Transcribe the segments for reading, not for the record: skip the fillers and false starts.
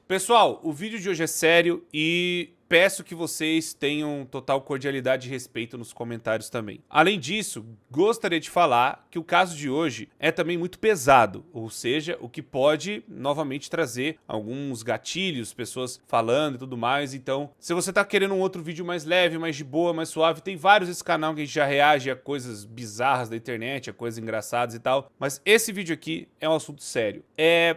Pessoal, o vídeo de hoje é sério e peço que vocês tenham total cordialidade e respeito nos comentários também. Além disso, gostaria de falar que o caso de hoje é também muito pesado, ou seja, o que pode novamente trazer alguns gatilhos, pessoas falando e tudo mais. Então, se você tá querendo um outro vídeo mais leve, mais de boa, mais suave, tem vários nesse canal que a gente já reage a coisas bizarras da internet, a coisas engraçadas e tal. Mas esse vídeo aqui é um assunto sério.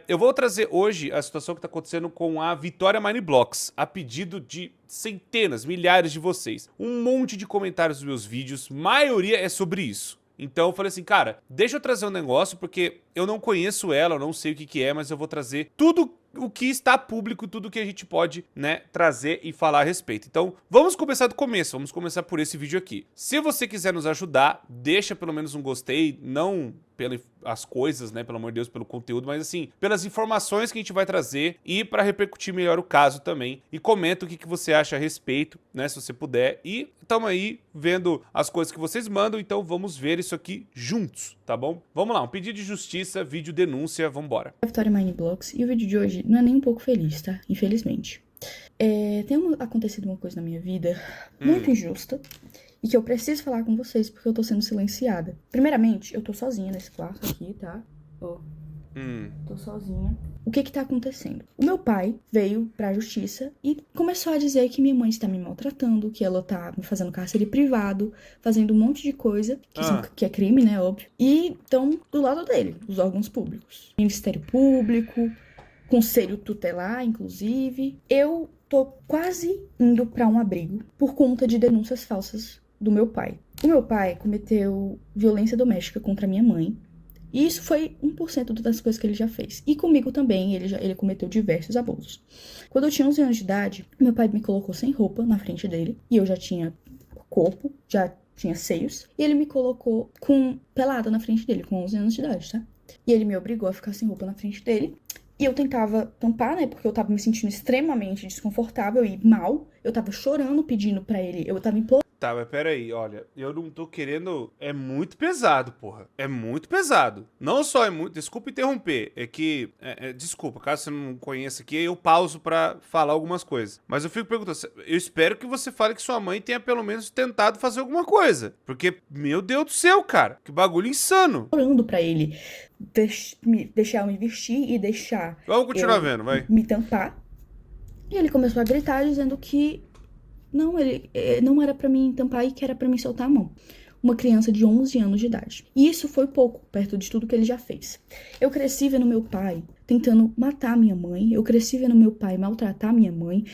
Eu vou trazer hoje a situação que tá acontecendo com a Vitória Mineblocks, a pedido de centenas, milhares de vocês. Um monte de comentários dos meus vídeos, maioria é sobre isso. Então eu falei assim, cara, deixa eu trazer um negócio, porque eu não conheço ela, eu não sei o que é, mas eu vou trazer tudo o que está público, tudo que a gente pode, né, trazer e falar a respeito. Então, vamos começar do começo, vamos começar por esse vídeo aqui. Se você quiser nos ajudar, deixa pelo menos um gostei, não pelas coisas, né, pelo amor de Deus, pelo conteúdo, mas assim, pelas informações que a gente vai trazer e para repercutir melhor o caso também. E comenta o que você acha a respeito, né, se você puder. E estamos aí vendo as coisas que vocês mandam, então vamos ver isso aqui juntos, tá bom? Vamos lá, um pedido de justiça, vídeo denúncia, vambora. Vitória Mineblocks, e o vídeo de hoje não é nem um pouco feliz, tá? Infelizmente. Tem acontecido uma coisa na minha vida muito injusta e que eu preciso falar com vocês porque eu tô sendo silenciada. Primeiramente, eu tô sozinha nesse quarto aqui, tá? Tô sozinha. O que tá acontecendo? O meu pai veio pra justiça e começou a dizer que minha mãe está me maltratando, que ela tá me fazendo cárcere privado, fazendo um monte de coisa, que é crime, né, óbvio. E estão do lado dele, os órgãos públicos. Ministério Público, Conselho Tutelar, inclusive. Eu tô quase indo pra um abrigo por conta de denúncias falsas do meu pai. O meu pai cometeu violência doméstica contra minha mãe. E isso foi 1% das coisas que ele já fez. E comigo também, ele cometeu diversos abusos. Quando eu tinha 11 anos de idade, meu pai me colocou sem roupa na frente dele. E eu já tinha corpo, já tinha seios. E ele me colocou pelada na frente dele, com 11 anos de idade, tá? E ele me obrigou a ficar sem roupa na frente dele. E eu tentava tampar, né, porque eu tava me sentindo extremamente desconfortável e mal. Eu tava chorando, pedindo pra ele, eu tava implorando. Tá, mas peraí, olha, eu não tô querendo... É muito pesado, porra. É muito pesado. Não só é muito... Desculpa interromper, é que... desculpa, caso você não conheça aqui, eu pauso pra falar algumas coisas. Mas eu fico perguntando, eu espero que você fale que sua mãe tenha pelo menos tentado fazer alguma coisa. Porque, meu Deus do céu, cara, que bagulho insano. Orando pra ele deixar eu me vestir e deixar Vamos continuar eu vendo, vai. me tampar. E ele começou a gritar dizendo que não era pra mim tampar e que era pra mim soltar a mão. Uma criança de 11 anos de idade. E isso foi pouco, perto de tudo que ele já fez. Eu cresci vendo meu pai tentando matar minha mãe. Eu cresci vendo meu pai maltratar minha mãe.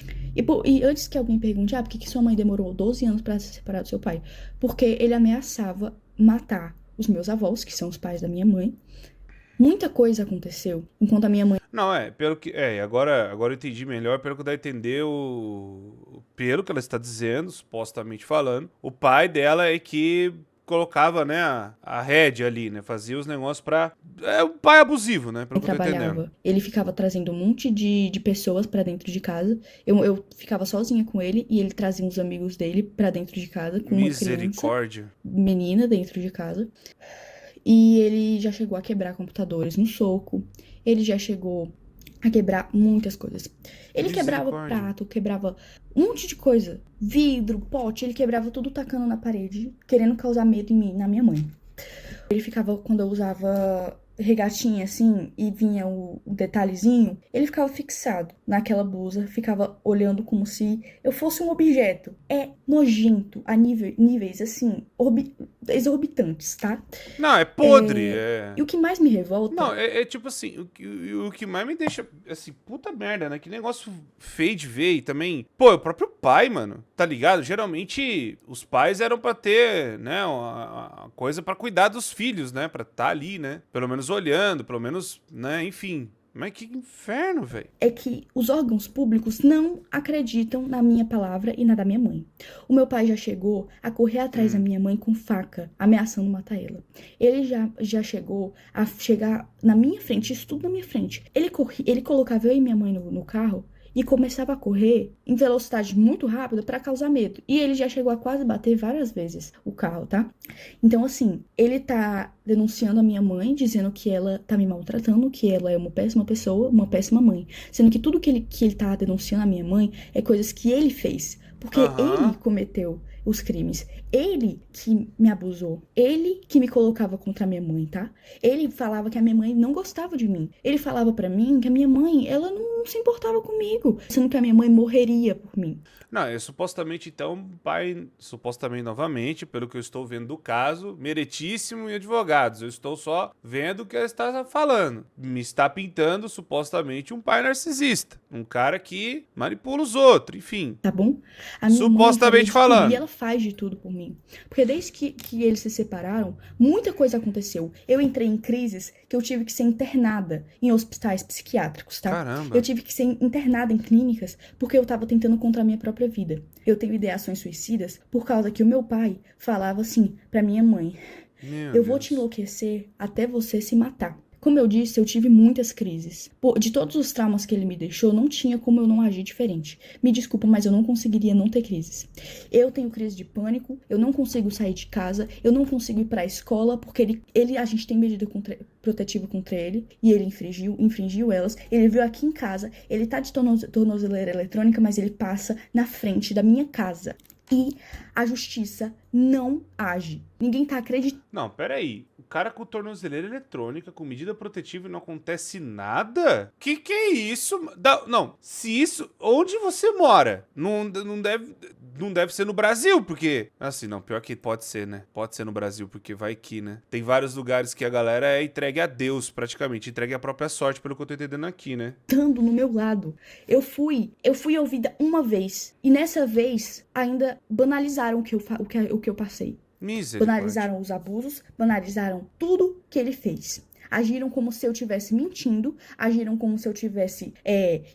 E antes que alguém pergunte, por que sua mãe demorou 12 anos pra se separar do seu pai? Porque ele ameaçava matar os meus avós, que são os pais da minha mãe. Muita coisa aconteceu enquanto a minha mãe... Não, pelo que... agora eu entendi melhor, pelo que dá a entender, pelo que ela está dizendo, supostamente falando, o pai dela é que colocava, né, a rédea ali, né, fazia os negócios pra... É um pai abusivo, né, pelo que eu tô entendendo. Ele ficava trazendo um monte de pessoas pra dentro de casa. Eu ficava sozinha com ele e ele trazia uns amigos dele pra dentro de casa com uma criança, menina dentro de casa. E ele já chegou a quebrar computadores no soco. Ele já chegou a quebrar muitas coisas. Ele quebrava prato, quebrava um monte de coisa. Vidro, pote, ele quebrava tudo tacando na parede, querendo causar medo em mim, na minha mãe. Ele ficava, quando eu usava regatinha assim, e vinha o detalhezinho, ele ficava fixado naquela blusa, ficava olhando como se eu fosse um objeto. É nojento a níveis assim, exorbitantes, tá? Não, é podre, E o que mais me revolta... Não, tipo assim, o que mais me deixa, assim, puta merda, né? Que negócio feio de ver e também... Pô, o próprio pai, mano, tá ligado? Geralmente, os pais eram pra ter, né, uma coisa pra cuidar dos filhos, né? Pra tá ali, né? Pelo menos olhando, pelo menos, né, enfim... Mas que inferno, velho. É que os órgãos públicos não acreditam na minha palavra e na da minha mãe. O meu pai já chegou a correr atrás da minha mãe com faca, ameaçando matar ela. Ele já chegou a chegar na minha frente, isso tudo na minha frente. Ele colocava eu e minha mãe no carro e começava a correr em velocidade muito rápida pra causar medo. E ele já chegou a quase bater várias vezes o carro, tá? Então, assim, ele tá denunciando a minha mãe, dizendo que ela tá me maltratando, que ela é uma péssima pessoa, uma péssima mãe. Sendo que tudo que ele tá denunciando a minha mãe é coisas que ele fez. Porque ele cometeu os crimes. Ele que me abusou. Ele que me colocava contra a minha mãe, tá? Ele falava que a minha mãe não gostava de mim. Ele falava pra mim que a minha mãe, ela não se importava comigo. Sendo que a minha mãe morreria por mim. Não, é supostamente, então, pai, supostamente, novamente, pelo que eu estou vendo do caso, meritíssimo e advogados. Eu estou só vendo o que ela está falando. Me está pintando, supostamente, um pai narcisista. Um cara que manipula os outros, enfim. Tá bom? A minha Supostamente mãe falando. E ela faz de tudo por mim. Porque desde que eles se separaram, muita coisa aconteceu. Eu entrei em crises que eu tive que ser internada em hospitais psiquiátricos, tá? Caramba. Eu tive que ser internada em clínicas porque eu tava tentando contra a minha própria vida. Eu tenho ideações suicidas por causa que o meu pai falava assim pra minha mãe: eu vou te enlouquecer até você se matar. Como eu disse, eu tive muitas crises. De todos os traumas que ele me deixou, não tinha como eu não agir diferente. Me desculpa, mas eu não conseguiria não ter crises. Eu tenho crise de pânico, eu não consigo sair de casa, eu não consigo ir pra escola, porque a gente tem medida protetiva contra ele, e ele infringiu elas. Ele veio aqui em casa, ele tá de tornozeleira eletrônica, mas ele passa na frente da minha casa. E a justiça não age. Ninguém tá acreditando. Não, peraí. O cara com tornozeleira eletrônica, com medida protetiva e não acontece nada? Que é isso? Não, se isso... Onde você mora? Não deve ser no Brasil, porque... Assim, não, pior que pode ser, né? Pode ser no Brasil, porque vai que, né? Tem vários lugares que a galera é entregue a Deus, praticamente. Entregue à própria sorte, pelo que eu tô entendendo aqui, né? Estando no meu lado. Eu fui ouvida uma vez. E nessa vez, ainda banalizaram o que eu passei. Banalizaram os abusos, banalizaram tudo que ele fez. Agiram como se eu estivesse mentindo, agiram como se eu estivesse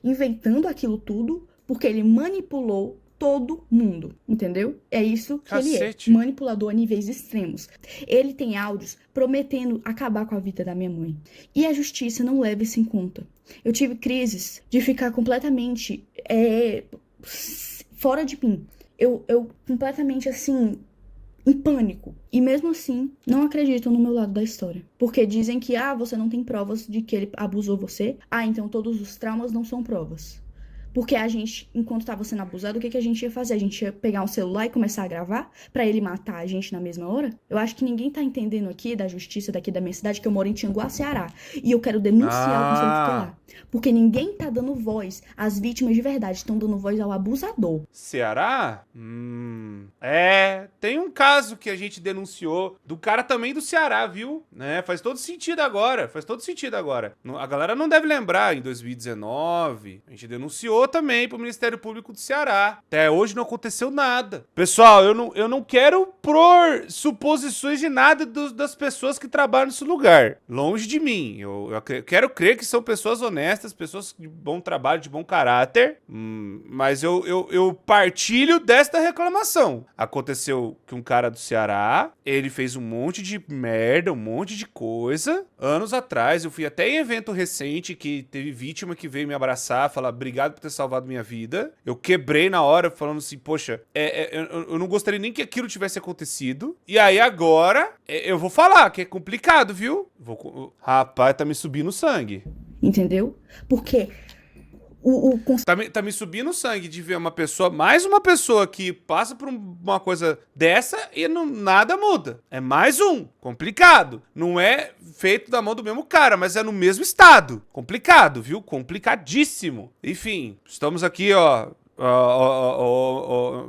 inventando aquilo tudo, porque ele manipulou todo mundo, entendeu? É isso que Cacete. ele é, manipulador a níveis extremos. Ele tem áudios prometendo acabar com a vida da minha mãe. E a justiça não leva isso em conta. Eu tive crises de ficar completamente fora de mim. Eu completamente, assim, em pânico. E mesmo assim, não acreditam no meu lado da história. Porque dizem que, você não tem provas de que ele abusou você. Então todos os traumas não são provas. Porque a gente, enquanto tava sendo abusado, o que a gente ia fazer? A gente ia pegar um celular e começar a gravar pra ele matar a gente na mesma hora? Eu acho que ninguém tá entendendo aqui da justiça daqui da minha cidade, que eu moro em Tianguá, Ceará. E eu quero denunciar o Conselho Tutelar. Porque ninguém tá dando voz às vítimas de verdade, estão dando voz ao abusador. Ceará? Tem um caso que a gente denunciou do cara também do Ceará, viu? Faz todo sentido agora, A galera não deve lembrar, em 2019, a gente denunciou também pro Ministério Público do Ceará. Até hoje não aconteceu nada. Pessoal, eu não quero pôr suposições de nada das pessoas que trabalham nesse lugar. Longe de mim. Eu quero crer que são pessoas honestas, pessoas de bom trabalho, de bom caráter. Mas eu partilho desta reclamação. Aconteceu que um cara do Ceará, ele fez um monte de merda, um monte de coisa. Anos atrás, eu fui até em evento recente que teve vítima que veio me abraçar, falar obrigado por ter salvado minha vida. Eu quebrei na hora, falando assim, poxa, eu não gostaria nem que aquilo tivesse acontecido. E aí agora, eu vou falar que é complicado, viu? Rapaz, tá me subindo o sangue. Entendeu? Porque Tá me subindo o sangue de ver mais uma pessoa que passa por uma coisa dessa e nada muda. É mais um. Complicado. Não é feito da mão do mesmo cara, mas é no mesmo estado. Complicado, viu? Complicadíssimo. Enfim, estamos aqui, ó.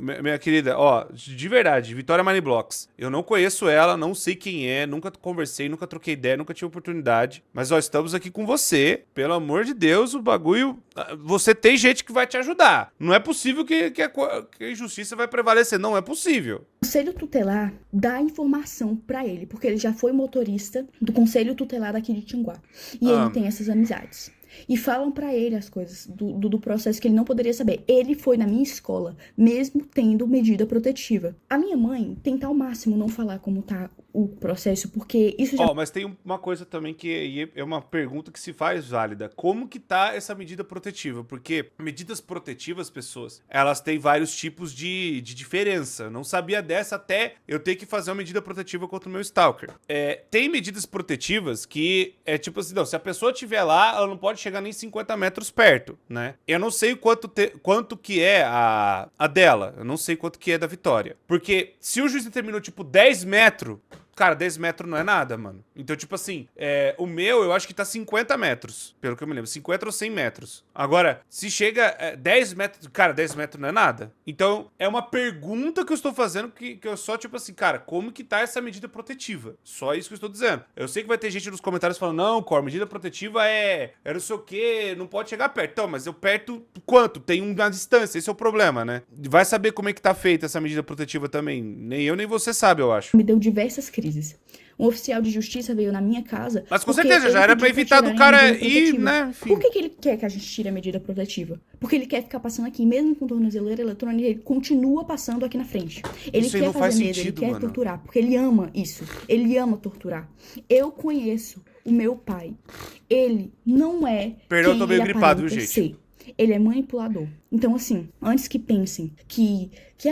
Minha querida, de verdade, Vitória Money Blocks. Eu não conheço ela, não sei quem é, nunca conversei, nunca troquei ideia, nunca tive oportunidade. Mas, estamos aqui com você. Pelo amor de Deus, o bagulho... Você tem gente que vai te ajudar. Não é possível que a injustiça vai prevalecer. Não é possível. O Conselho Tutelar dá informação pra ele, porque ele já foi motorista do Conselho Tutelar daqui de Tianguá. E ele tem essas amizades. E falam pra ele as coisas do processo que ele não poderia saber. Ele foi na minha escola, mesmo tendo medida protetiva. A minha mãe tenta ao máximo não falar como tá o processo, porque isso já... Mas tem uma coisa também que é uma pergunta que se faz válida. Como que tá essa medida protetiva? Porque medidas protetivas, pessoas, elas têm vários tipos de diferença. Eu não sabia dessa até eu ter que fazer uma medida protetiva contra o meu stalker. Tem medidas protetivas que é tipo assim, não, se a pessoa estiver lá, ela não pode chegar nem 50 metros perto, né? Eu não sei quanto que é a dela. Eu não sei quanto que é da Vitória. Porque se o juiz determinou, tipo, 10 metros... Cara, 10 metros não é nada, mano. Então, tipo assim, o meu eu acho que tá 50 metros, pelo que eu me lembro. 50 ou 100 metros. Agora, se chega 10 metros... Cara, 10 metros não é nada. Então, é uma pergunta que eu estou fazendo que eu só, tipo assim, cara, como que tá essa medida protetiva? Só isso que eu estou dizendo. Eu sei que vai ter gente nos comentários falando, não, Cor, medida protetiva é não sei o quê, não pode chegar perto. Então, mas eu perto quanto? Tem uma distância, esse é o problema, né? Vai saber como é que tá feita essa medida protetiva também. Nem eu, nem você sabe, eu acho. Me deu diversas crises. Um oficial de justiça veio na minha casa... Mas com certeza, já era pra evitar do cara ir, né? Enfim. Por que ele quer que a gente tire a medida protetiva? Porque ele quer ficar passando aqui, mesmo com tornozeleira eletrônica, ele continua passando aqui na frente. Ele Isso quer não fazer faz medo, sentido, ele quer mano. torturar, porque ele ama isso. Ele ama torturar. Eu conheço o meu pai. Ele não é Perdão, eu quem tô meio ele gripado, aparenta viu, gente? ser. Ele é manipulador. Então, assim, antes que pensem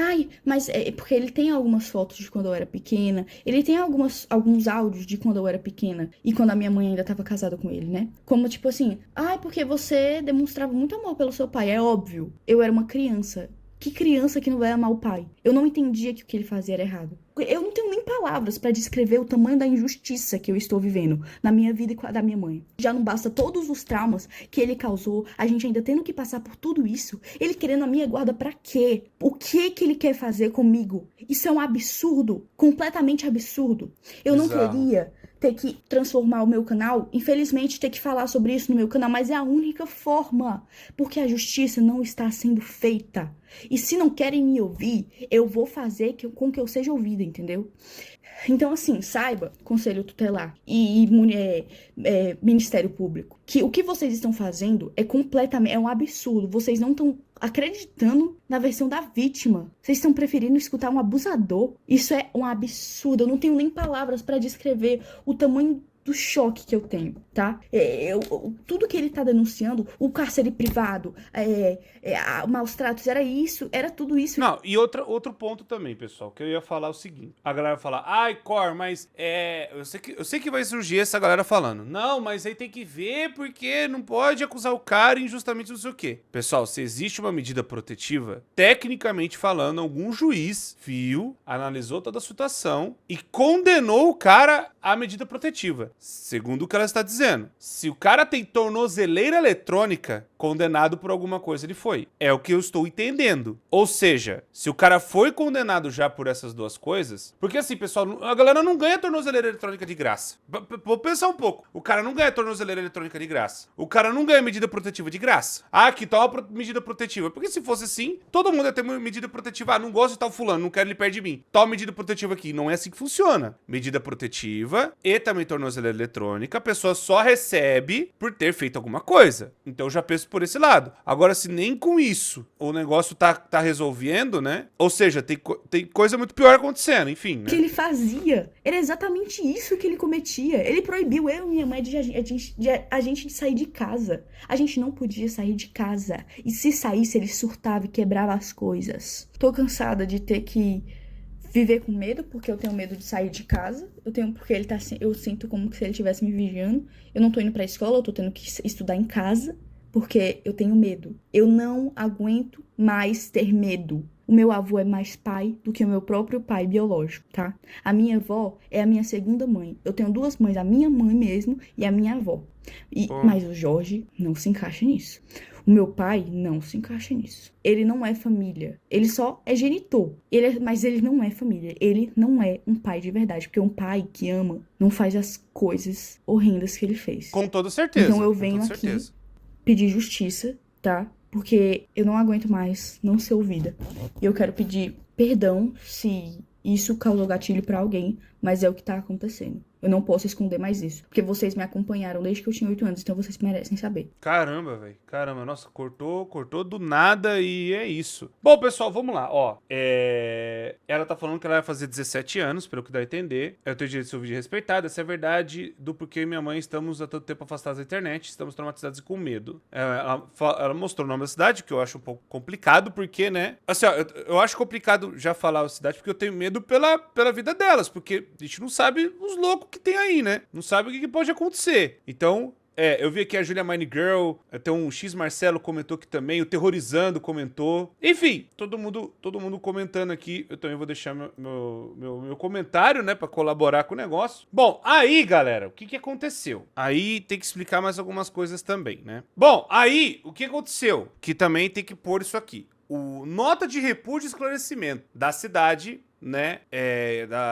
ai, mas é porque ele tem algumas fotos de quando eu era pequena, ele tem alguns áudios de quando eu era pequena e quando a minha mãe ainda tava casada com ele, né? Como, tipo assim, ai, porque você demonstrava muito amor pelo seu pai. É óbvio, eu era uma criança. Que criança que não vai amar o pai? Eu não entendia que o que ele fazia era errado. Eu não tenho nem palavras pra descrever o tamanho da injustiça que eu estou vivendo na minha vida e com a da minha mãe. Já não basta todos os traumas que ele causou, a gente ainda tendo que passar por tudo isso, ele querendo a minha guarda pra quê? O que ele quer fazer comigo? Isso é um absurdo, completamente absurdo. Eu não queria ter que transformar o meu canal, infelizmente ter que falar sobre isso no meu canal, mas é a única forma, porque a justiça não está sendo feita. E se não querem me ouvir, eu vou fazer com que eu seja ouvida, entendeu? Então, assim, saiba, Conselho Tutelar e Ministério Público, que o que vocês estão fazendo é um absurdo. Vocês não estão acreditando na versão da vítima. Vocês estão preferindo escutar um abusador. Isso é um absurdo. Eu não tenho nem palavras para descrever o tamanho do choque que eu tenho, tá? Tudo que ele tá denunciando, o cárcere privado, maus tratos, era tudo isso. Não, e outro ponto também, pessoal, que eu ia falar o seguinte. A galera vai falar, ai, Cor, mas eu sei que vai surgir essa galera falando, não, mas aí tem que ver porque não pode acusar o cara injustamente não sei o quê. Pessoal, se existe uma medida protetiva, tecnicamente falando, algum juiz viu, analisou toda a situação e condenou o cara à medida protetiva. Segundo o que ela está dizendo. Se o cara tem tornozeleira eletrônica, condenado por alguma coisa ele foi. É o que eu estou entendendo. Ou seja, se o cara foi condenado já por essas duas coisas... Porque assim, pessoal, a galera não ganha tornozeleira eletrônica de graça. Vou pensar um pouco. O cara não ganha tornozeleira eletrônica de graça. O cara não ganha medida protetiva de graça. Ah, aqui tá uma medida protetiva. Porque se fosse assim, todo mundo ia ter uma medida protetiva. Ah, não gosto de tal fulano, não quero ele perto de mim. Toma medida protetiva aqui. Não é assim que funciona. Medida protetiva e também tornozeleira eletrônica, a pessoa só recebe por ter feito alguma coisa. Então eu já penso por esse lado. Agora, se nem com isso o negócio tá resolvendo, né? Ou seja, tem coisa muito pior acontecendo, enfim, né? Que ele fazia. Era exatamente isso que ele cometia. Ele proibiu eu e minha mãe de a gente de sair de casa. A gente não podia sair de casa. E se saísse, ele surtava e quebrava as coisas. Tô cansada de ter que viver com medo, porque eu tenho medo de sair de casa. Porque eu sinto como se ele estivesse me vigiando. Eu não tô indo pra escola, eu tô tendo que estudar em casa, porque eu tenho medo. Eu não aguento mais ter medo. O meu avô é mais pai do que o meu próprio pai biológico, tá? A minha avó é a minha segunda mãe. Eu tenho duas mães, a minha mãe mesmo e a minha avó. Mas o Jorge não se encaixa nisso. O meu pai não se encaixa nisso. Ele não é família. Ele só é genitor. Mas ele não é família. Ele não é um pai de verdade. Porque um pai que ama não faz as coisas horrendas que ele fez. Com toda certeza. Então eu venho aqui pedir justiça, tá? Porque eu não aguento mais não ser ouvida. E eu quero pedir perdão se isso causou gatilho pra alguém, mas é o que tá acontecendo. Eu não posso esconder mais isso. Porque vocês me acompanharam desde que eu tinha 8 anos, então vocês merecem saber. Caramba, velho. Caramba, nossa, cortou do nada e é isso. Bom, pessoal, vamos lá, ó. Ela tá falando que ela vai fazer 17 anos, pelo que dá a entender. Eu tenho direito de ser vídeo respeitado. Essa é a verdade do porquê eu e minha mãe estamos há tanto tempo afastados da internet, estamos traumatizados e com medo. Ela mostrou o nome da cidade, que eu acho um pouco complicado, porque, né? Assim, ó, eu acho complicado já falar a cidade, porque eu tenho medo pela vida delas, porque a gente não sabe os loucos que tem aí, né? Não sabe o que pode acontecer. Então, eu vi aqui a Julia Mine Girl, tem um X Marcelo comentou aqui também, o Terrorizando comentou. Enfim, todo mundo comentando aqui. Eu também vou deixar meu comentário, né, pra colaborar com o negócio. Bom, aí, galera, o que aconteceu? Aí tem que explicar mais algumas coisas também, né? Bom, aí, o que aconteceu? Que também tem que pôr isso aqui. Nota de repúdio e esclarecimento da cidade, né,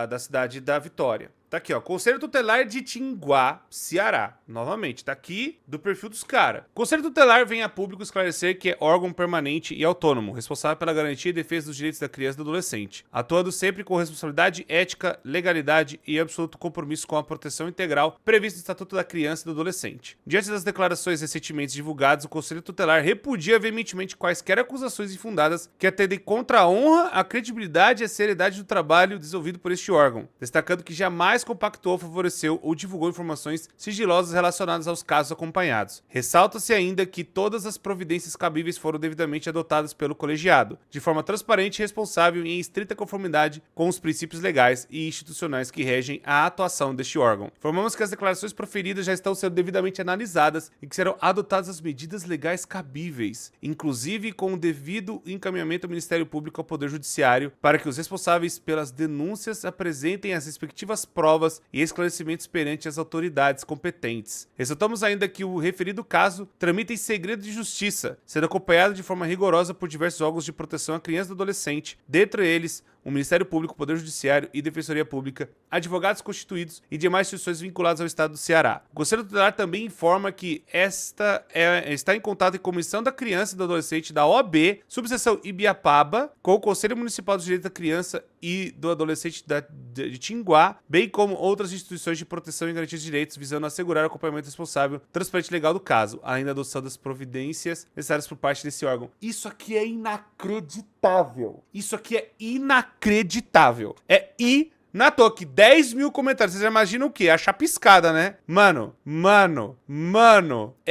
da cidade da Vitória. Tá aqui, ó. Conselho Tutelar de Tinguá, Ceará. Novamente, tá aqui do perfil dos caras. Conselho Tutelar vem a público esclarecer que é órgão permanente e autônomo, responsável pela garantia e defesa dos direitos da criança e do adolescente, atuando sempre com responsabilidade, ética, legalidade e absoluto compromisso com a proteção integral prevista no Estatuto da Criança e do Adolescente. Diante das declarações recentemente divulgadas, o Conselho Tutelar repudia veementemente quaisquer acusações infundadas que atendem contra a honra, a credibilidade e a seriedade do trabalho desenvolvido por este órgão, destacando que jamais compactou, favoreceu ou divulgou informações sigilosas relacionadas aos casos acompanhados. Ressalta-se ainda que todas as providências cabíveis foram devidamente adotadas pelo colegiado, de forma transparente, responsável e em estrita conformidade com os princípios legais e institucionais que regem a atuação deste órgão. Informamos que as declarações proferidas já estão sendo devidamente analisadas e que serão adotadas as medidas legais cabíveis, inclusive com o devido encaminhamento do Ministério Público ao Poder Judiciário, para que os responsáveis pelas denúncias apresentem as respectivas provas e esclarecimentos perante as autoridades competentes. Ressaltamos ainda que o referido caso tramita em segredo de justiça, sendo acompanhado de forma rigorosa por diversos órgãos de proteção à criança e ao adolescente, dentre eles o Ministério Público, Poder Judiciário e Defensoria Pública, advogados constituídos e demais instituições vinculadas ao Estado do Ceará. O Conselho Tutelar também informa que está em contato em Comissão da Criança e do Adolescente da OAB, subseção Ibiapaba, com o Conselho Municipal dos Direitos da Criança e do Adolescente de Tinguá, bem como outras instituições de proteção e garantia de direitos, visando assegurar o acompanhamento responsável, transparente e legal do caso, além da adoção das providências necessárias por parte desse órgão. Isso aqui é inacreditável. Isso aqui é inacreditável. Não é à toa que 10 mil comentários. Vocês já imaginam o quê? A chapiscada, né? Mano.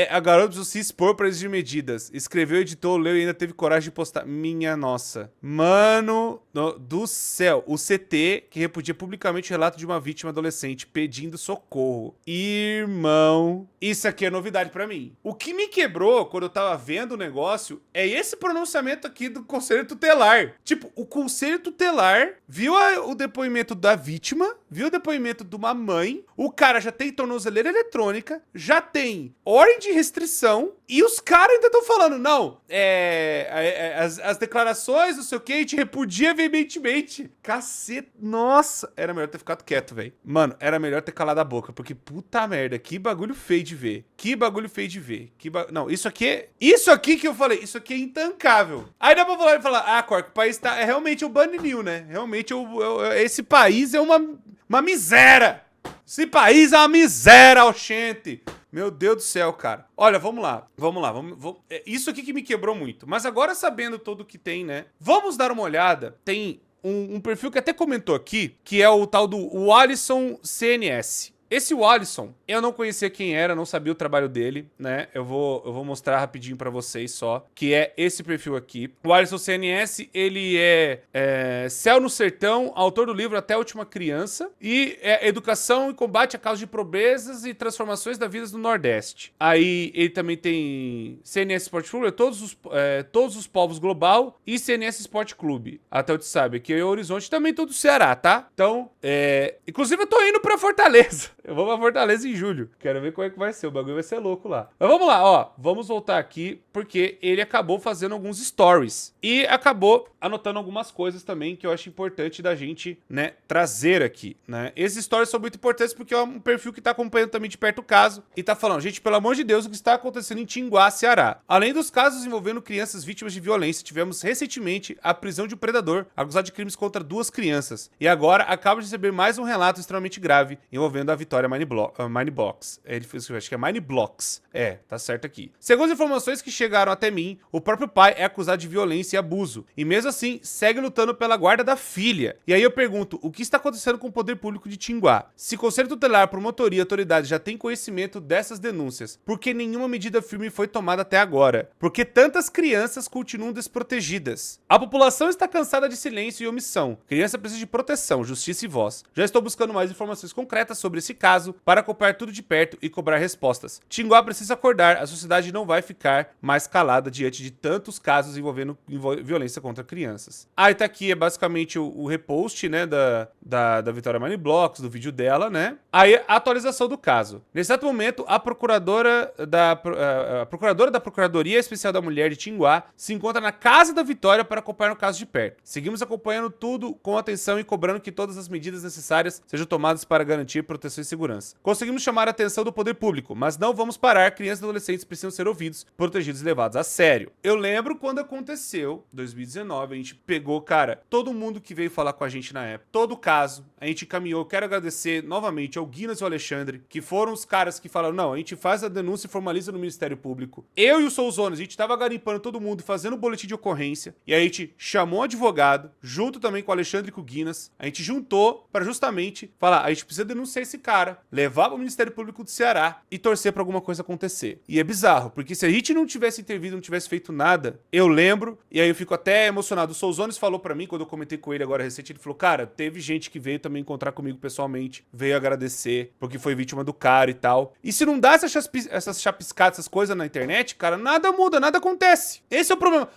A garota precisou se expor para exigir medidas. Escreveu, editou, leu e ainda teve coragem de postar. Minha nossa. Mano do céu. O CT, que repudia publicamente o relato de uma vítima adolescente pedindo socorro. Irmão. Isso aqui é novidade pra mim. O que me quebrou quando eu tava vendo o negócio é esse pronunciamento aqui do Conselho Tutelar. Tipo, o Conselho Tutelar viu o depoimento da vítima, viu o depoimento de uma mãe, o cara já tem tornozeleira eletrônica, já tem ordem de restrição, e os caras ainda estão falando, não, as declarações, não sei o que, a gente repudia veementemente. Cacete, nossa, era melhor ter ficado quieto, velho. Mano, era melhor ter calado a boca, porque puta merda, que bagulho feio de ver. Não, isso aqui que eu falei, isso aqui é intancável. Aí dá pra falar, Cork, o país tá, realmente o Banil, né? Realmente esse país é uma miséria. Esse país é uma miséria, oxente. Meu Deus do céu, cara. Olha, vamos lá. Isso aqui que me quebrou muito. Mas agora, sabendo tudo que tem, né? Vamos dar uma olhada. Tem um perfil que até comentou aqui, que é o tal do Alisson CNS. Esse Alisson, eu não conhecia quem era, não sabia o trabalho dele, né? Eu vou mostrar rapidinho pra vocês só, que é esse perfil aqui. O Alisson CNS, ele é Céu no Sertão, autor do livro Até a Última Criança, e é Educação e Combate à Causa de Pobrezas e Transformações da Vida do Nordeste. Aí ele também tem CNS Sport Clube, Todos os Povos Global e CNS Sport Clube. Até onde sabe, aqui é o Horizonte, também todo do Ceará, tá? Então, inclusive eu tô indo pra Fortaleza. vou pra Fortaleza em julho. Quero ver como é que vai ser. O bagulho vai ser louco lá. Mas vamos lá, ó. Vamos voltar aqui, porque ele acabou fazendo alguns stories. E acabou anotando algumas coisas também que eu acho importante da gente, né, trazer aqui, né? Esses stories são muito importantes porque é um perfil que tá acompanhando também de perto o caso e tá falando, gente, pelo amor de Deus, o que está acontecendo em Tinguá, Ceará. Além dos casos envolvendo crianças vítimas de violência, tivemos recentemente a prisão de um predador acusado de crimes contra 2 crianças. E agora acaba de receber mais um relato extremamente grave envolvendo a Vitória Minebox. Ele fez, acho que é Mineblox. Tá certo aqui. Segundo as informações que chegaram até mim, o próprio pai é acusado de violência e abuso. E mesmo assim, segue lutando pela guarda da filha. E aí eu pergunto, o que está acontecendo com o poder público de Tinguá? Se o Conselho Tutelar, promotoria e autoridade já tem conhecimento dessas denúncias, por que nenhuma medida firme foi tomada até agora? Por que tantas crianças continuam desprotegidas? A população está cansada de silêncio e omissão. Criança precisa de proteção, justiça e voz. Já estou buscando mais informações concretas sobre esse caso para acompanhar tudo de perto e cobrar respostas. Tinguá precisa acordar, a sociedade não vai ficar mais calada diante de tantos casos envolvendo violência contra crianças. Aí tá aqui, é basicamente o repost, né, da Vitória Mineblox, do vídeo dela, né? Aí a atualização do caso. Nesse exato momento, a procuradora da Procuradoria Especial da Mulher de Tinguá se encontra na casa da Vitória para acompanhar o caso de perto. Seguimos acompanhando tudo com atenção e cobrando que todas as medidas necessárias sejam tomadas para garantir proteção e segurança. Conseguimos chamar a atenção do poder público, mas não vamos parar. Crianças e adolescentes precisam ser ouvidos, protegidos e levados a sério. Eu lembro quando aconteceu, 2019, a gente pegou, cara, todo mundo que veio falar com a gente na época, todo caso, a gente encaminhou. Quero agradecer novamente ao Guinness e ao Alexandre, que foram os caras que falaram, não, a gente faz a denúncia e formaliza no Ministério Público. Eu e o Souzones, a gente tava garimpando todo mundo, fazendo um boletim de ocorrência, e a gente chamou um advogado, junto também com o Alexandre e com o Guinness, a gente juntou pra justamente falar, a gente precisa denunciar esse cara, levar pro Ministério Público do Ceará e torcer pra alguma coisa acontecer. E é bizarro, porque se a gente não tivesse intervido, não tivesse feito nada, eu lembro, e aí eu fico até emocionado. O Souzones falou pra mim, quando eu comentei com ele agora recente, ele falou, cara, teve gente que veio também encontrar comigo pessoalmente, veio agradecer, porque foi vítima do cara e tal. E se não dá essas chapiscadas, essas coisas na internet, cara, nada muda, nada acontece. Esse é o problema.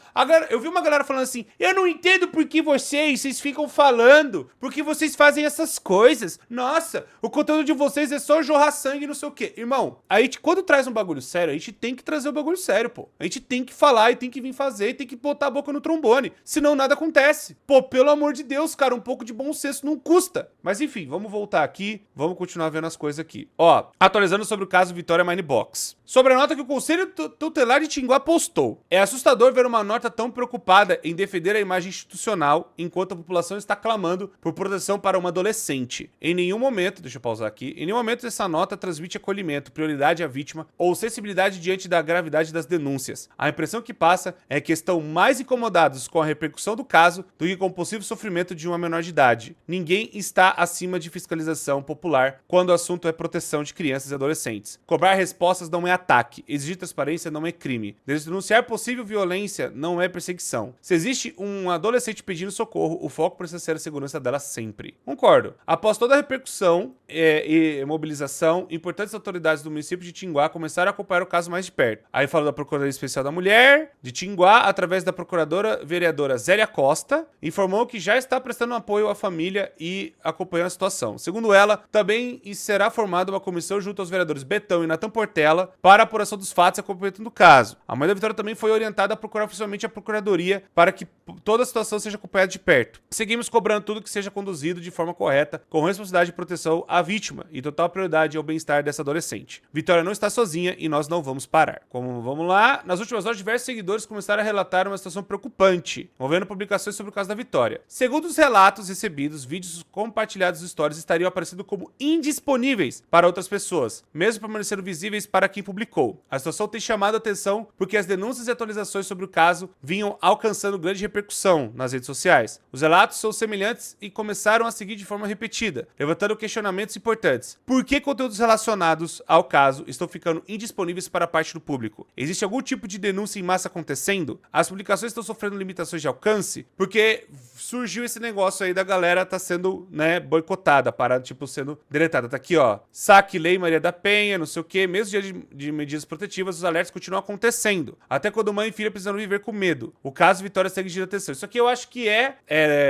Eu vi uma galera falando assim, eu não entendo por que vocês ficam falando, porque vocês fazem essas coisas. Nossa, o conteúdo de vocês é só jorrar sangue e não sei o quê. Irmão, a gente, quando traz um bagulho sério, a gente tem que trazer o bagulho sério, pô. A gente tem que falar e tem que vir fazer e tem que botar a boca no trombone, senão nada acontece. Pô, pelo amor de Deus, cara, um pouco de bom senso não custa. Mas enfim, vamos voltar aqui, vamos continuar vendo as coisas aqui. Ó, atualizando sobre o caso Vitória Minebox. Sobre a nota que o Conselho Tutelar de Tinguá postou. É assustador ver uma nota tão preocupada em defender a imagem institucional, enquanto a população está clamando por proteção para uma adolescente. Em nenhum momento, deixa eu pausar aqui, em nenhum momento essa nota transmite acolhimento, prioridade à vítima ou sensibilidade diante da gravidade das denúncias. A impressão que passa é que estão mais incomodados com a repercussão do caso do que com o possível sofrimento de uma menor de idade. Ninguém está acima de fiscalização popular quando o assunto é proteção de crianças e adolescentes. Cobrar respostas não é ataque, exigir transparência não é crime. Denunciar possível violência não é perseguição. Se existe um adolescente pedindo socorro, o foco precisa ser a segurança dela sempre. Concordo. Após toda a repercussão e mobilização, importantes autoridades do município de Tinguá começaram a acompanhar o caso mais de perto. Aí fala da Procuradoria Especial da Mulher de Tinguá, através da procuradora vereadora Zélia Costa, informou que já está prestando apoio à família e acompanhando a situação. Segundo ela, também será formada uma comissão junto aos vereadores Betão e Natan Portela para a apuração dos fatos e acompanhamento do caso. A mãe da Vitória também foi orientada a procurar oficialmente a procuradoria para que toda a situação seja acompanhada de perto. Seguimos cobrando tudo que seja conduzido de forma correta, com responsabilidade de proteção à vítima e total prioridade ao bem-estar dessa adolescente. Vitória não está sozinha e nós não vamos parar. Vamos lá, nas últimas horas diversos seguidores começaram a relatar uma situação preocupante, envolvendo publicações sobre o caso da Vitória. Segundo os relatos recebidos, vídeos compartilhados nos stories estariam aparecendo como indisponíveis para outras pessoas, mesmo permanecendo visíveis para quem publicou. A situação tem chamado a atenção porque as denúncias e atualizações sobre o caso vinham alcançando grande repercussão nas redes sociais. Os relatos são semelhantes e começaram a seguir de forma repetida, levantando questionamentos importantes. Por que conteúdos relacionados ao caso estão ficando indisponíveis para parte do público? Existe algum tipo de denúncia em massa acontecendo? As publicações estão sofrendo limitações de alcance? Porque surgiu esse negócio aí da galera tá sendo, né, boicotada, parada, tipo, sendo deletada. Tá aqui, ó, saque Lei Maria da Penha, não sei o quê, mesmo dia de medidas protetivas, os alertas continuam acontecendo. Até quando mãe e filha precisam viver com medo. O caso Vitória segue de atenção. Isso aqui eu acho que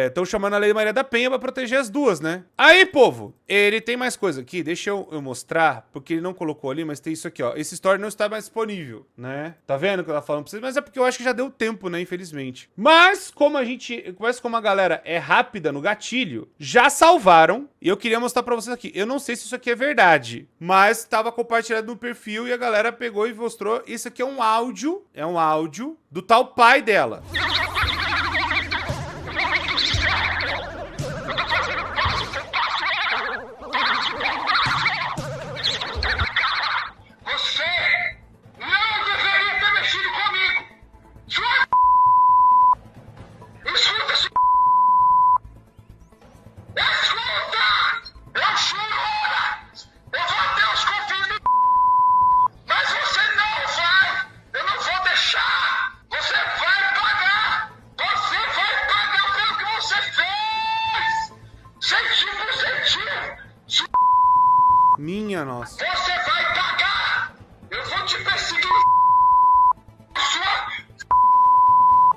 estão chamando a Lei Maria da Penha pra proteger as duas, né? Aí, povo, ele tem mais coisa. coisa aqui, deixa eu mostrar, porque ele não colocou ali, mas tem isso aqui, ó. Esse story não está mais disponível, né? Tá vendo o que eu tava falando pra vocês? Mas é porque eu acho que já deu tempo, né? Infelizmente. Mas como a galera é rápida no gatilho, já salvaram. E eu queria mostrar pra vocês aqui. Eu não sei se isso aqui é verdade, mas tava compartilhado no perfil e a galera pegou e mostrou. Isso aqui é um áudio do tal pai dela. Minha nossa. Você vai pagar! Eu vou te perseguir!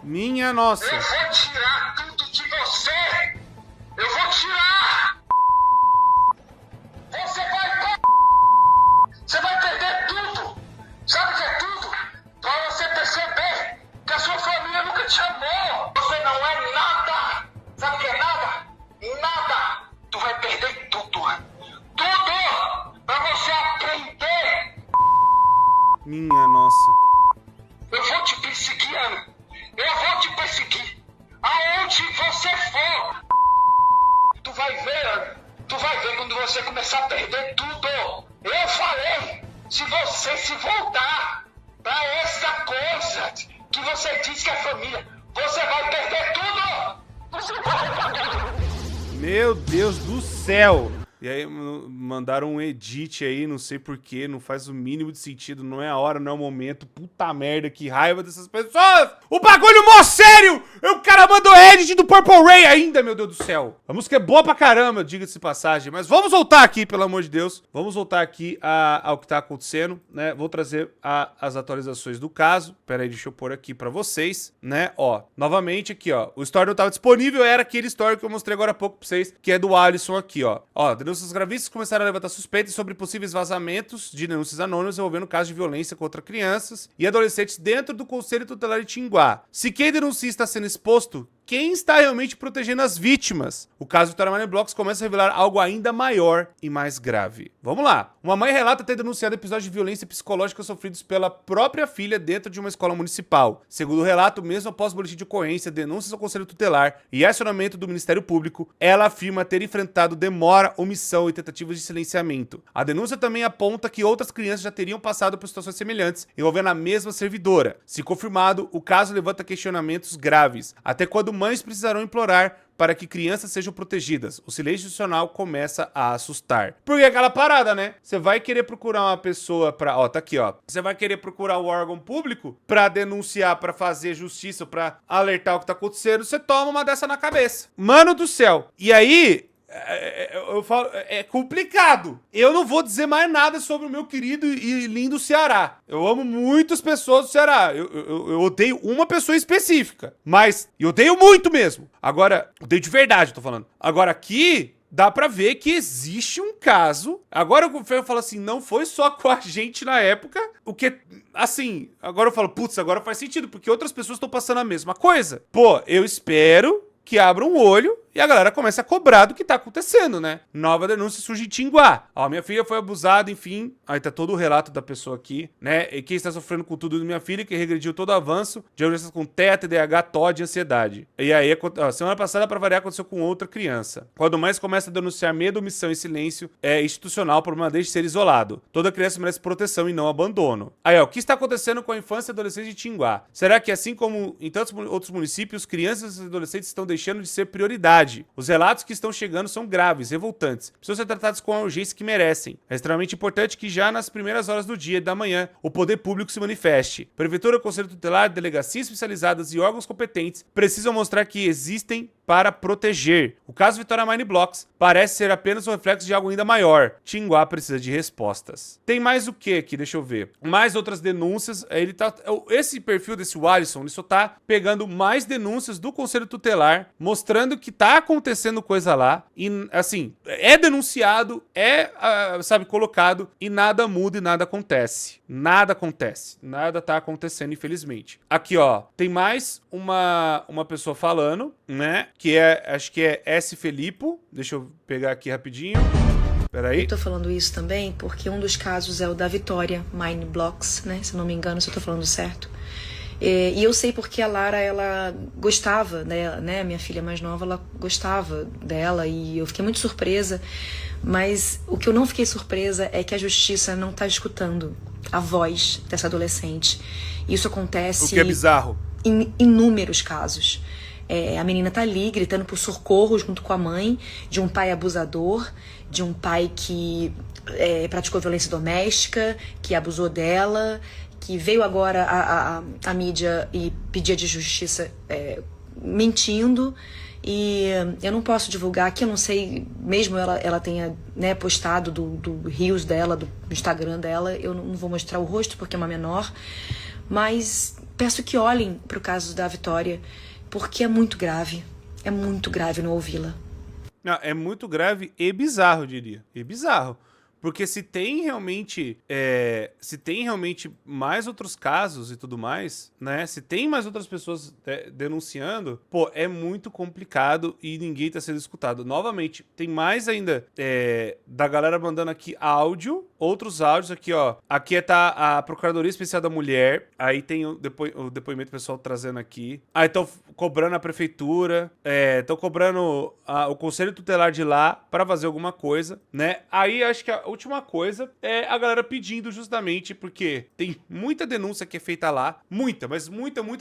Minha nossa. Eu vou tirar tudo de você! Eu vou tirar! Você vai perder tudo! Sabe o que é tudo? Pra você perceber que a sua família nunca te amou! Você não é nada! Sabe o que é nada? Nada! Tu vai perder tudo! Tudo! Pra você aprender! Minha nossa. Eu vou te perseguir, Ana. Eu vou te perseguir. Aonde você for. Tu vai ver, Ana. Tu vai ver quando você começar a perder tudo. Eu falei. Se você se voltar pra essa coisa que você diz que é família, você vai perder tudo. Meu Deus do céu. E aí mandaram um edit aí, não sei porquê, não faz o mínimo de sentido, não é a hora, não é o momento. Puta merda, que raiva dessas pessoas! O bagulho mó sério! O cara mandou edit do Purple Rain ainda, meu Deus do céu. A música é boa pra caramba, diga-se de passagem. Mas vamos voltar aqui, pelo amor de Deus. Vamos voltar aqui ao que tá acontecendo, né? Vou trazer as atualizações do caso. Pera aí, deixa eu pôr aqui pra vocês, né? Ó, novamente aqui, ó. O story não tava disponível, era aquele story que eu mostrei agora há pouco pra vocês, que é do Alisson aqui, ó. Ó, denúncias gravíssimas começaram a levantar suspeitas sobre possíveis vazamentos de denúncias anônimas envolvendo casos de violência contra crianças e adolescentes dentro do Conselho Tutelar de Tinguá. Se quem denuncia está sendo exposto, quem está realmente protegendo as vítimas? O caso Vitória Money Blocks começa a revelar algo ainda maior e mais grave. Vamos lá. Uma mãe relata ter denunciado episódios de violência psicológica sofridos pela própria filha dentro de uma escola municipal. Segundo o relato, mesmo após boletim de ocorrência, denúncias ao Conselho Tutelar e acionamento do Ministério Público, ela afirma ter enfrentado demora, omissão e tentativas de silenciamento. A denúncia também aponta que outras crianças já teriam passado por situações semelhantes, envolvendo a mesma servidora. Se confirmado, o caso levanta questionamentos graves. Até quando mães precisarão implorar para que crianças sejam protegidas. O silêncio institucional começa a assustar. Porque é aquela parada, né? Você vai querer procurar uma pessoa pra... Ó, tá aqui, ó. Você vai querer procurar o órgão público pra denunciar, pra fazer justiça, pra alertar o que tá acontecendo. Você toma uma dessa na cabeça. Mano do céu. E aí... eu falo, é complicado. Eu não vou dizer mais nada sobre o meu querido e lindo Ceará. Eu amo muitas pessoas do Ceará. Eu odeio uma pessoa específica. Mas eu odeio muito mesmo. Agora, odeio de verdade, eu tô falando. Agora aqui... dá pra ver que existe um caso. Agora eu falo assim, não foi só com a gente na época. O que, assim, agora eu falo, putz, agora faz sentido, porque outras pessoas estão passando a mesma coisa. Pô, eu espero que abra um olho e a galera começa a cobrar do que tá acontecendo, né? Nova denúncia surge em Tinguá. Ó, minha filha foi abusada, enfim. Aí tá todo o relato da pessoa aqui, né? E quem está sofrendo com tudo de minha filha, que regrediu todo o avanço de urgências com TEA, TDAH, TOD e ansiedade. E aí, ó, semana passada, pra variar, aconteceu com outra criança. Quando mais começa a denunciar medo, omissão e silêncio, é institucional, o problema deixa de ser isolado. Toda criança merece proteção e não abandono. Aí, ó, o que está acontecendo com a infância e adolescência de Tinguá? Será que, assim como em tantos outros municípios, crianças e adolescentes estão deixando de ser prioridade? Os relatos que estão chegando são graves, revoltantes. Precisam ser tratados com a urgência que merecem. É extremamente importante que já nas primeiras horas do dia e da manhã, o poder público se manifeste. Prefeitura, Conselho Tutelar, delegacias especializadas e órgãos competentes precisam mostrar que existem para proteger. O caso Vitória Mineblocks parece ser apenas um reflexo de algo ainda maior. Tinguá precisa de respostas. Tem mais o que aqui? Deixa eu ver. Mais outras denúncias. Esse perfil desse Alisson, ele só tá pegando mais denúncias do Conselho Tutelar, mostrando que tá acontecendo coisa lá. E, assim, é denunciado, sabe, colocado, e nada muda e nada acontece. Nada acontece. Nada tá acontecendo, infelizmente. Aqui, ó, tem mais uma pessoa falando, né? Que acho que é S. Felipe. Deixa eu pegar aqui rapidinho. Peraí. Eu tô falando isso também porque um dos casos é o da Vitória Mineblocks, né? Se eu não me engano, se eu tô falando certo. E eu sei porque a Lara, ela gostava dela, né? Minha filha mais nova, ela gostava dela e eu fiquei muito surpresa. Mas o que eu não fiquei surpresa é que a justiça não tá escutando a voz dessa adolescente. Isso acontece... O que é bizarro. Em inúmeros casos. A menina tá ali gritando por socorro junto com a mãe, de um pai abusador, de um pai que praticou violência doméstica, que abusou dela, que veio agora a mídia e pedia de justiça mentindo. E eu não posso divulgar aqui, eu não sei, mesmo ela tenha, né, postado do Reels dela, do Instagram dela, eu não vou mostrar o rosto porque é uma menor, mas peço que olhem pro caso da Vitória, porque é muito grave não ouvi-la. Não, é muito grave e bizarro, eu diria. E bizarro. Porque se tem realmente mais outros casos e tudo mais, né? Se tem mais outras pessoas denunciando, pô, é muito complicado e ninguém tá sendo escutado. Novamente, tem mais ainda da galera mandando aqui áudio, outros áudios aqui, ó. Aqui tá a Procuradoria Especial da Mulher, aí tem o depoimento pessoal trazendo aqui. Aí estão cobrando a prefeitura, estão cobrando o Conselho Tutelar de lá pra fazer alguma coisa, né? Aí acho que a última coisa é a galera pedindo justamente porque tem muita denúncia que é feita lá, muita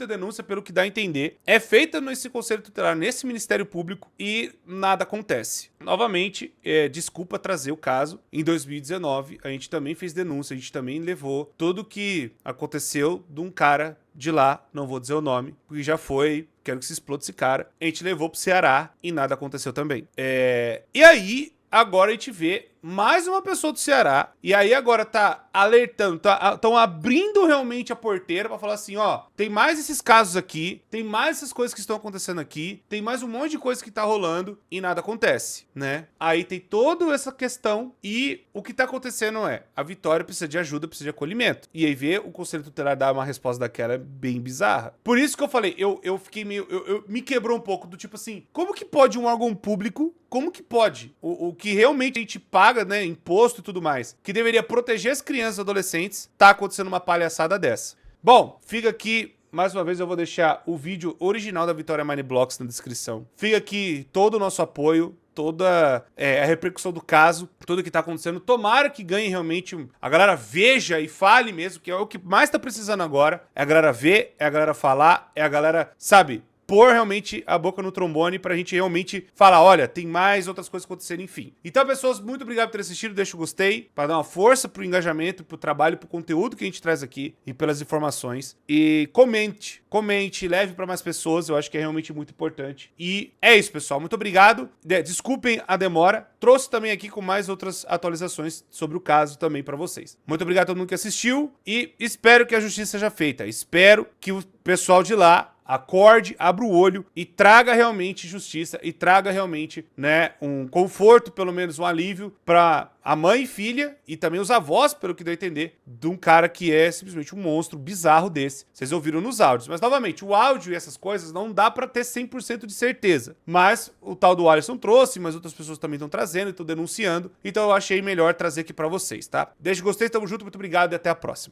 denúncia, pelo que dá a entender, é feita nesse Conselho Tutelar, nesse Ministério Público e nada acontece. Novamente, desculpa trazer o caso, em 2019 a gente também fez denúncia, a gente também levou tudo o que aconteceu de um cara de lá, não vou dizer o nome, porque já foi, quero que se exploda esse cara, a gente levou pro Ceará e nada aconteceu também. E aí, agora a gente vê mais uma pessoa do Ceará, e aí agora tá alertando, estão abrindo realmente a porteira pra falar assim, ó, tem mais esses casos aqui, tem mais essas coisas que estão acontecendo aqui, tem mais um monte de coisa que tá rolando e nada acontece, né? Aí tem toda essa questão e o que tá acontecendo a Vitória precisa de ajuda, precisa de acolhimento. E aí ver o Conselho Tutelar dar uma resposta daquela é bem bizarra. Por isso que eu falei, eu fiquei meio, me quebrou um pouco do tipo assim, como que pode um órgão público, como que pode? O que realmente a gente paga, né, imposto e tudo mais, que deveria proteger as crianças e adolescentes, tá acontecendo uma palhaçada dessa. Bom, fica aqui, mais uma vez eu vou deixar o vídeo original da Vitória Mineblocks na descrição. Fica aqui todo o nosso apoio, toda a repercussão do caso, tudo que tá acontecendo. Tomara que ganhe realmente, a galera veja e fale mesmo, que é o que mais tá precisando agora, é a galera ver, é a galera falar, é a galera, sabe, pôr realmente a boca no trombone pra gente realmente falar, olha, tem mais outras coisas acontecendo, enfim. Então, pessoas, muito obrigado por ter assistido, deixa o gostei, pra dar uma força pro engajamento, pro trabalho, pro conteúdo que a gente traz aqui e pelas informações. E comente, leve pra mais pessoas, eu acho que é realmente muito importante. E é isso, pessoal, muito obrigado. Desculpem a demora, trouxe também aqui com mais outras atualizações sobre o caso também pra vocês. Muito obrigado a todo mundo que assistiu e espero que a justiça seja feita, espero que o pessoal de lá acorde, abra o olho e traga realmente justiça e traga realmente, né, um conforto, pelo menos um alívio para a mãe e filha e também os avós, pelo que deu a entender, de um cara que é simplesmente um monstro bizarro desse. Vocês ouviram nos áudios. Mas, novamente, o áudio e essas coisas não dá pra ter 100% de certeza. Mas o tal do Alisson trouxe, mas outras pessoas também estão trazendo e estão denunciando. Então eu achei melhor trazer aqui pra vocês, tá? Deixa o gostei, tamo junto, muito obrigado e até a próxima.